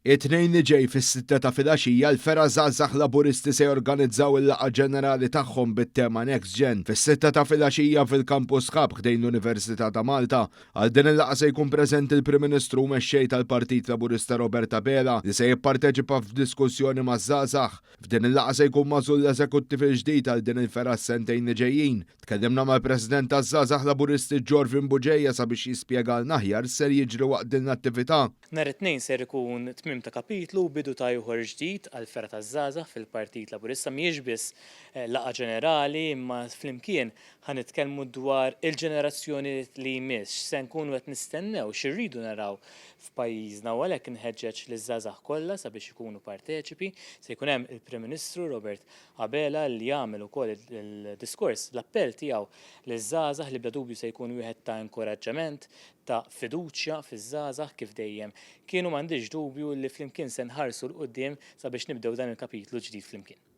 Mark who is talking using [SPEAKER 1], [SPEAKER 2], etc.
[SPEAKER 1] It-tnejn li ġej fis-sitta ta' filgħaxija l-Fera Żgħażagħ Laburisti se jorganizzaw il-laqgħa ġenerali tagħhom bit-tema Next Gen fis-sitta ta' filgħaxija fil-Campus Hub ħdejn l-Università ta' Malta. Għal din il-laqgħa se jkun preżenti l-Prim Ministru mexxej tal-Partit Laburista Robert Abela li se jipparteċipa f'diskussjoni maż-żgħażagħ. F'din il-laqgħa se jkun magħżul l-eżekuttiv il-ġdid għal din il-Fera s-sentejn li ġejjin. Tkellimna mal-President taż-żgħażagħ Laburisti Ġorvin Buġejja sabiex jispjegalna aħjar ser jiġri waqt din l-attività.
[SPEAKER 2] Nhar it-tnejn ser ikun tmiem ta' kapitlu bidu ta' ieħor ġdid għal Fera taż-Żgħażagħ fil-Partit Laburista mhijiex biss laqgħa ġenerali imma flimkien ħanitkellmu dwar il-ġenerazzjoni li jmiss x'se nkunu qed nistennew x'irridu naraw f'pajjiżna u għalhekk inħeġġeġ liż-żgħażagħ kollha sabiex ikunu parteċipi. Se jkun hemm il-Prim Ministru Robert Abela li jagħmel ukoll il-diskors l-appell tiegħu liż-żgħażagħ li bla dubju se jkun wieħed ta' inkoraġġament ta' fiduċja fiż-żgħażagħ kif dejjem kienu m'għandix dubju li flimkien se nħarsu l qudiem sabiex nibdew dan il-kapitlu ġdid flimkien.